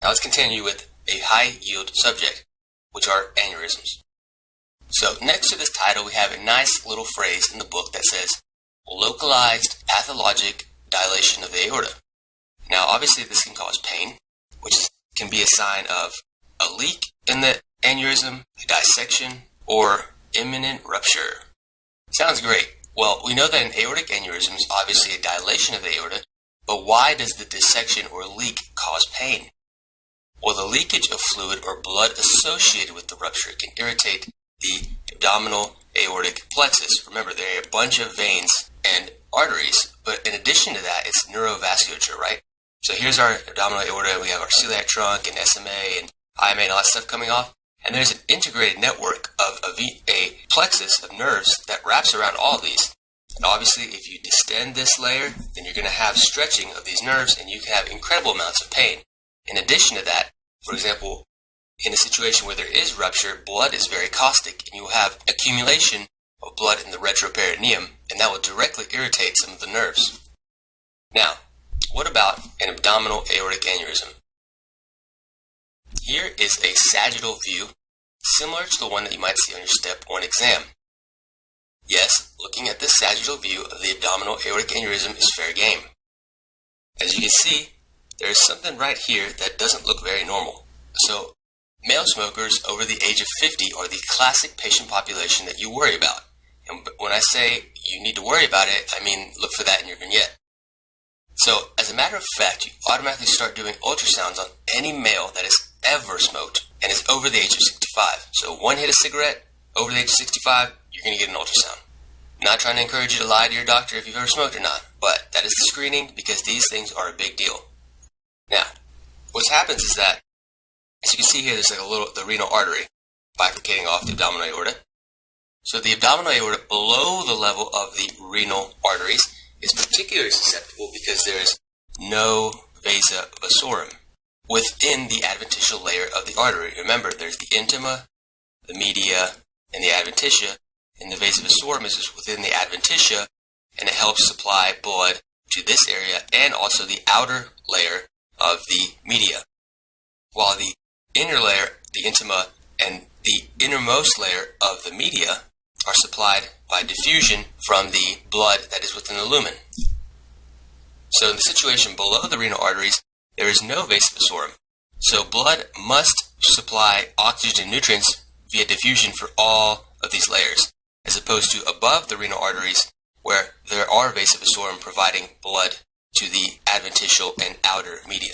Now let's continue with a high-yield subject, which are aneurysms. So next to this title, we have a nice little phrase in the book that says, localized pathologic dilation of the aorta. Now obviously this can cause pain, which can be a sign of a leak in the aneurysm, a dissection, or imminent rupture. Sounds great. Well, we know that an aortic aneurysm is obviously a dilation of the aorta, but why does the dissection or leak cause pain? Well, the leakage of fluid or blood associated with the rupture can irritate the abdominal aortic plexus. Remember, there are a bunch of veins and arteries, but in addition to that, it's neurovasculature, right? So here's our abdominal aorta. We have our celiac trunk and SMA and IMA and all that stuff coming off. And there's an integrated network of a plexus of nerves that wraps around all of these. And obviously, if you distend this layer, then you're going to have stretching of these nerves and you can have incredible amounts of pain. In addition to that, for example, in a situation where there is rupture, blood is very caustic and you will have accumulation of blood in the retroperitoneum, and that will directly irritate some of the nerves. Now, what about an abdominal aortic aneurysm? Here is a sagittal view, similar to the one that you might see on your Step 1 exam. Yes, looking at this sagittal view of the abdominal aortic aneurysm is fair game. As you can see, there is something right here that doesn't look very normal. So, male smokers over the age of 50 are the classic patient population that you worry about. And when I say you need to worry about it, I mean look for that in your vignette. So, as a matter of fact, you automatically start doing ultrasounds on any male that has ever smoked and is over the age of 65. So, one hit of cigarette, over the age of 65, you're going to get an ultrasound. Not trying to encourage you to lie to your doctor if you've ever smoked or not, but that is the screening because these things are a big deal. Now, what happens is that, as you can see here, there's like the renal artery bifurcating off the abdominal aorta. So the abdominal aorta below the level of the renal arteries is particularly susceptible because there is no vasa vasorum within the adventitial layer of the artery. Remember, there's the intima, the media, and the adventitia, and the vasa vasorum is just within the adventitia, and it helps supply blood to this area and also the outer layer of the media. While the inner layer, the intima, and the innermost layer of the media are supplied by diffusion from the blood that is within the lumen. So in the situation below the renal arteries, there is no vasa vasorum. So blood must supply oxygen and nutrients via diffusion for all of these layers, as opposed to above the renal arteries where there are vasa vasorum providing blood to the adventitial and outer media.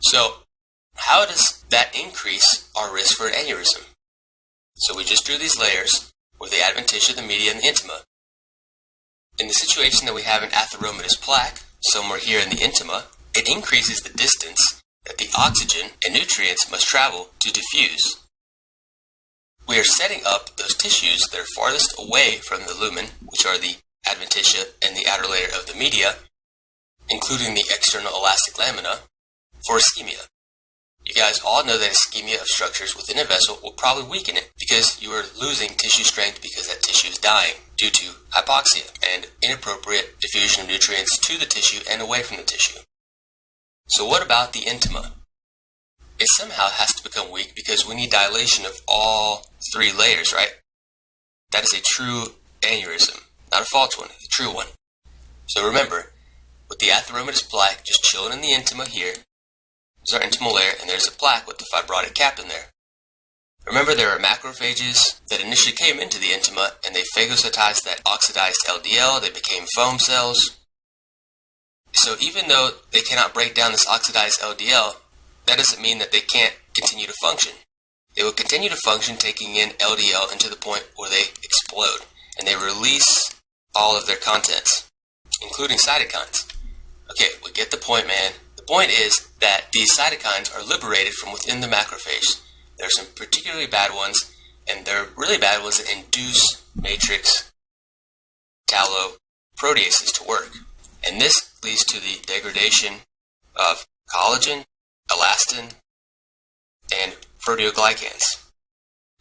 So how does that increase our risk for an aneurysm? So we just drew these layers with the adventitia, the media, and the intima. In the situation that we have an atheromatous plaque, somewhere here in the intima, it increases the distance that the oxygen and nutrients must travel to diffuse. We are setting up those tissues that are farthest away from the lumen, which are the adventitia and the outer layer of the media, including the external elastic lamina, for ischemia. You guys all know that ischemia of structures within a vessel will probably weaken it because you are losing tissue strength because that tissue is dying due to hypoxia and inappropriate diffusion of nutrients to the tissue and away from the tissue. So what about the intima? It somehow has to become weak because we need dilation of all three layers, right? That is a true aneurysm, not a false one, a true one. So remember, with the atheromatous plaque just chilling in the intima here, there's our intimal layer, and there's a plaque with the fibrotic cap in there. Remember, there are macrophages that initially came into the intima, and they phagocytized that oxidized LDL. They became foam cells. So even though they cannot break down this oxidized LDL, that doesn't mean that they can't continue to function. They will continue to function, taking in LDL into the point where they explode, and they release all of their contents, including cytokines. Okay, we get the point, man. The point is that these cytokines are liberated from within the macrophage. There are some particularly bad ones, and they're really bad ones that induce matrix talloproteases to work. And this leads to the degradation of collagen, elastin, and proteoglycans.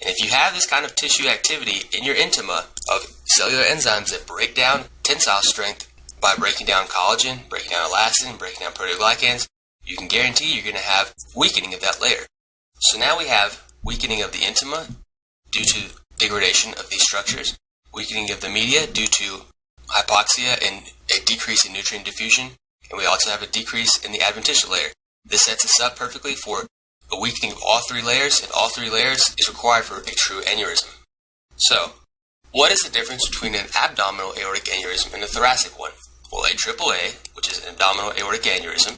And if you have this kind of tissue activity in your intima of cellular enzymes that break down tensile strength by breaking down collagen, breaking down elastin, breaking down proteoglycans, you can guarantee you're going to have weakening of that layer. So now we have weakening of the intima due to degradation of these structures, weakening of the media due to hypoxia and a decrease in nutrient diffusion, and we also have a decrease in the adventitial layer. This sets us up perfectly for a weakening of all three layers, and all three layers is required for a true aneurysm. So, what is the difference between an abdominal aortic aneurysm and a thoracic one? Well, AAA, which is an abdominal aortic aneurysm,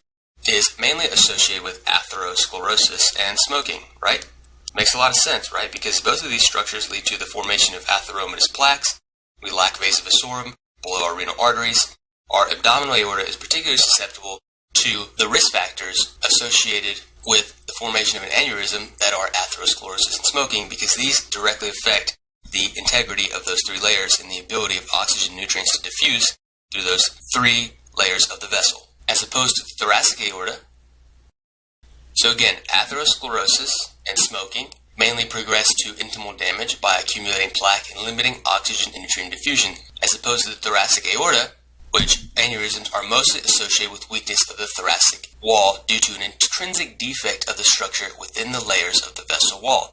is mainly associated with atherosclerosis and smoking, right? Makes a lot of sense, right? Because both of these structures lead to the formation of atheromatous plaques. We lack vasa vasorum below our renal arteries. Our abdominal aorta is particularly susceptible to the risk factors associated with the formation of an aneurysm that are atherosclerosis and smoking, because these directly affect the integrity of those three layers and the ability of oxygen and nutrients to diffuse through those three layers of the vessel, as opposed to the thoracic aorta. So again, atherosclerosis and smoking mainly progress to intimal damage by accumulating plaque and limiting oxygen and nutrient diffusion, as opposed to the thoracic aorta, which aneurysms are mostly associated with weakness of the thoracic wall due to an intrinsic defect of the structure within the layers of the vessel wall.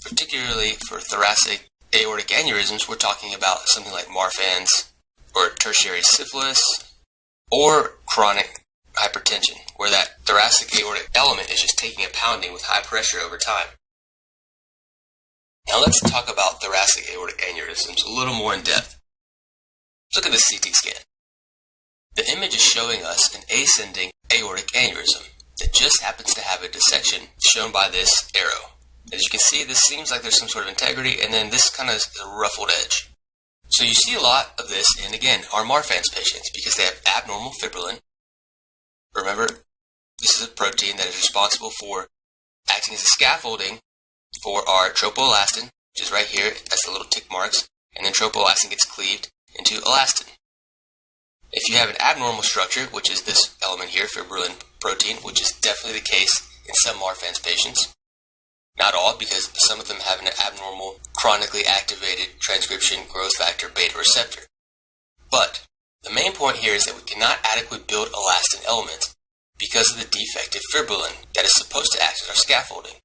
Particularly for thoracic aortic aneurysms, we're talking about something like Marfan's or tertiary syphilis or chronic hypertension, where that thoracic aortic element is just taking a pounding with high pressure over time. Now let's talk about thoracic aortic aneurysms a little more in depth. Let's look at this CT scan. The image is showing us an ascending aortic aneurysm that just happens to have a dissection shown by this arrow. As you can see, this seems like there's some sort of integrity, and then this kind of is a ruffled edge. So you see a lot of this in, again, our Marfan's patients because they have abnormal fibrillin. Remember, this is a protein that is responsible for acting as a scaffolding for our tropoelastin, which is right here, that's the little tick marks, and then tropoelastin gets cleaved into elastin. If you have an abnormal structure, which is this element here, fibrillin protein, which is definitely the case in some Marfan's patients, not all, because some of them have an abnormal, chronically activated transcription growth factor beta receptor. But the main point here is that we cannot adequately build elastin elements because of the defective fibrillin that is supposed to act as our scaffolding.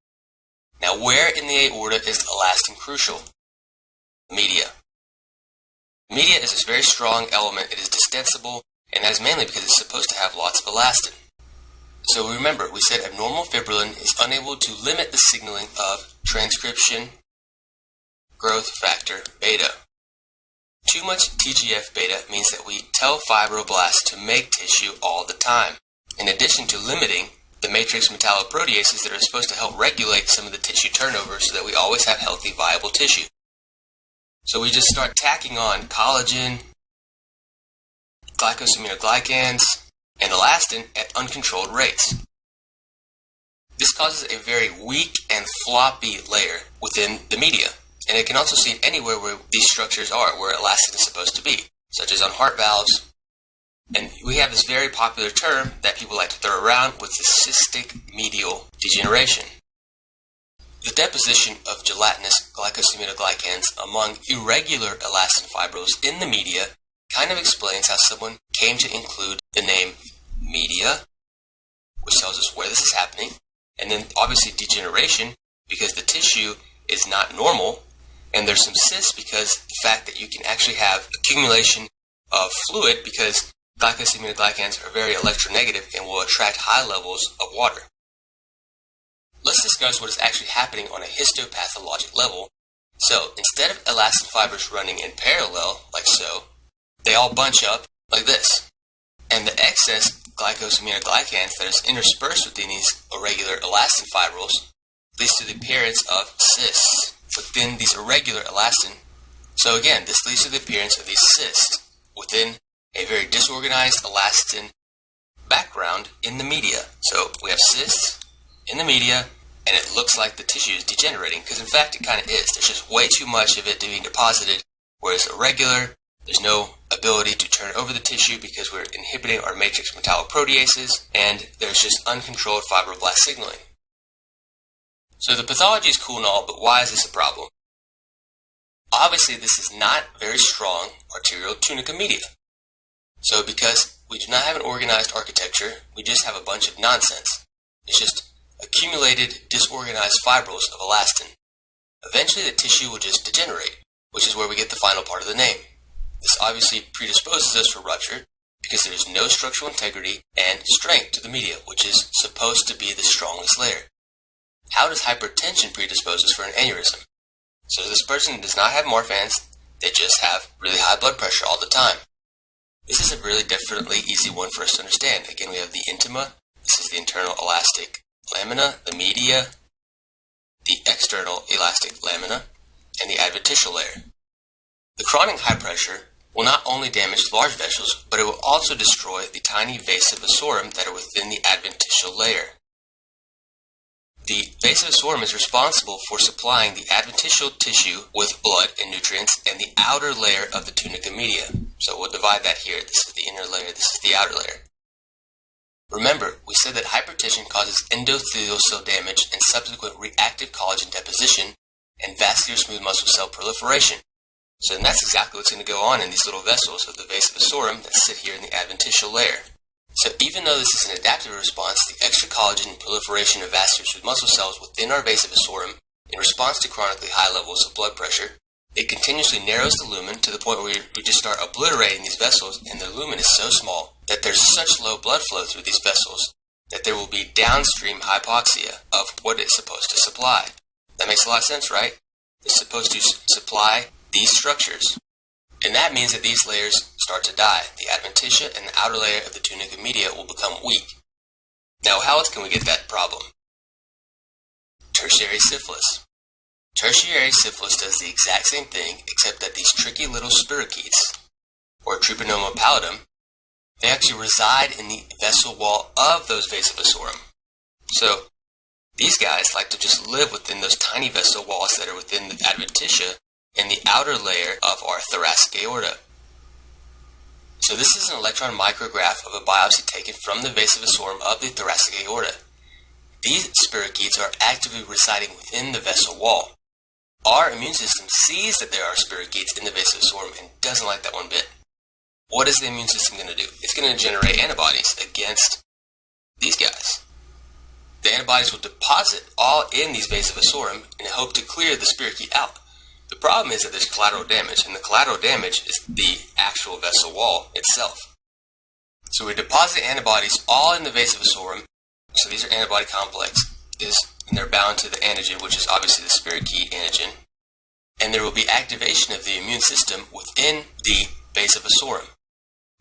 Now, where in the aorta is elastin crucial? Media. Media is this very strong element. It is distensible, and that is mainly because it's supposed to have lots of elastin. So remember, we said abnormal fibrillin is unable to limit the signaling of transcription growth factor beta. Too much TGF-beta means that we tell fibroblasts to make tissue all the time, in addition to limiting the matrix metalloproteases that are supposed to help regulate some of the tissue turnover so that we always have healthy, viable tissue. So we just start tacking on collagen, glycosaminoglycans, and elastin at uncontrolled rates. This causes a very weak and floppy layer within the media, and it can also be seen anywhere where these structures are, where elastin is supposed to be, such as on heart valves. And we have this very popular term that people like to throw around with the cystic medial degeneration. The deposition of gelatinous glycosaminoglycans among irregular elastin fibrils in the media kind of explains how someone came to include the name media, which tells us where this is happening, and then obviously degeneration because the tissue is not normal, and there's some cysts because the fact that you can actually have accumulation of fluid because glycosaminoglycans are very electronegative and will attract high levels of water. Let's discuss what is actually happening on a histopathologic level. So, instead of elastin fibers running in parallel, like so, they all bunch up like this. And the excess glycosaminoglycans that is interspersed within these irregular elastin fibrils leads to the appearance of cysts within these irregular elastin. So again, this leads to the appearance of these cysts within a very disorganized elastin background in the media. So we have cysts in the media, and it looks like the tissue is degenerating, because in fact it kind of is. There's just way too much of it being deposited, whereas irregular, there's no ability to turn over the tissue because we're inhibiting our matrix metalloproteases, and there's just uncontrolled fibroblast signaling. So the pathology is cool and all, but why is this a problem? Obviously, this is not very strong arterial tunica media. So because we do not have an organized architecture, we just have a bunch of nonsense. It's just accumulated, disorganized fibrils of elastin. Eventually the tissue will just degenerate, which is where we get the final part of the name. This obviously predisposes us for rupture because there is no structural integrity and strength to the media, which is supposed to be the strongest layer. How does hypertension predispose us for an aneurysm? So this person does not have Marfan's, they just have really high blood pressure all the time. This is a really definitely easy one for us to understand. Again, we have the intima, this is the internal elastic lamina, the media, the external elastic lamina, and the adventitial layer. The chronic high pressure will not only damage large vessels, but it will also destroy the tiny vasa vasorum that are within the adventitial layer. The vasa vasorum is responsible for supplying the adventitial tissue with blood and nutrients and the outer layer of the tunica media. So we'll divide that here. This is the inner layer, this is the outer layer. Remember, we said that hypertension causes endothelial cell damage and subsequent reactive collagen deposition and vascular smooth muscle cell proliferation. So then that's exactly what's going to go on in these little vessels of the vasa vasorum that sit here in the adventitial layer. So even though this is an adaptive response, the extra collagen and proliferation of vascular smooth muscle cells within our vasa vasorum in response to chronically high levels of blood pressure, it continuously narrows the lumen to the point where we just start obliterating these vessels, and the lumen is so small that there's such low blood flow through these vessels that there will be downstream hypoxia of what it's supposed to supply. That makes a lot of sense, right? It's supposed to supply these structures. And that means that these layers start to die. The adventitia and the outer layer of the tunica media will become weak. Now, how else can we get that problem? Tertiary syphilis. Tertiary syphilis does the exact same thing, except that these tricky little spirochetes, or Treponema pallidum, they actually reside in the vessel wall of those vasa vasorum. So, these guys like to just live within those tiny vessel walls that are within the adventitia and the outer layer of our thoracic aorta. So this is an electron micrograph of a biopsy taken from the vasa vasorum of the thoracic aorta. These spirochetes are actively residing within the vessel wall. Our immune system sees that there are spirochetes in the vasa vasorum and doesn't like that one bit. What is the immune system going to do? It's going to generate antibodies against these guys. The antibodies will deposit all in these vasa vasorum and hope to clear the spirochete out. The problem is that there's collateral damage, and the collateral damage is the actual vessel wall itself. So we deposit antibodies all in the vasa vasorum. So these are antibody complexes, and they're bound to the antigen, which is obviously the spirochete antigen. And there will be activation of the immune system within the vasa vasorum.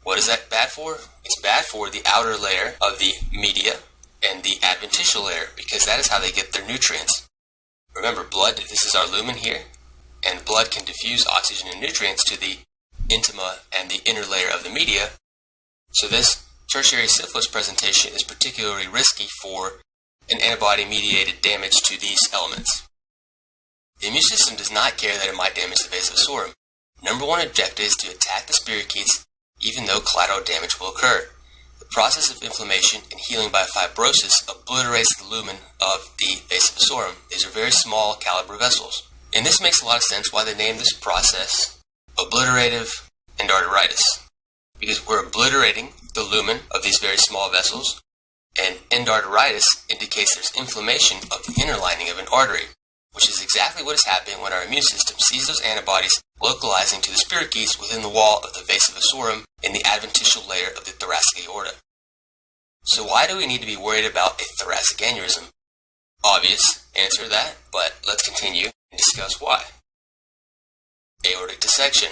What is that bad for? It's bad for the outer layer of the media and the adventitial layer, because that is how they get their nutrients. Remember, blood, this is our lumen here, and blood can diffuse oxygen and nutrients to the intima and the inner layer of the media. So this tertiary syphilis presentation is particularly risky for an antibody-mediated damage to these elements. The immune system does not care that it might damage the vasa vasorum. Number one objective is to attack the spirochetes even though collateral damage will occur. The process of inflammation and healing by fibrosis obliterates the lumen of the vasa vasorum. These are very small caliber vessels. And this makes a lot of sense why they named this process obliterative endarteritis, because we're obliterating the lumen of these very small vessels, and endarteritis indicates there's inflammation of the inner lining of an artery, which is exactly what is happening when our immune system sees those antibodies localizing to the spirochetes within the wall of the vasa vasorum in the adventitial layer of the thoracic aorta. So why do we need to be worried about a thoracic aneurysm? Obvious answer to that, but let's continue and discuss why. Aortic dissection.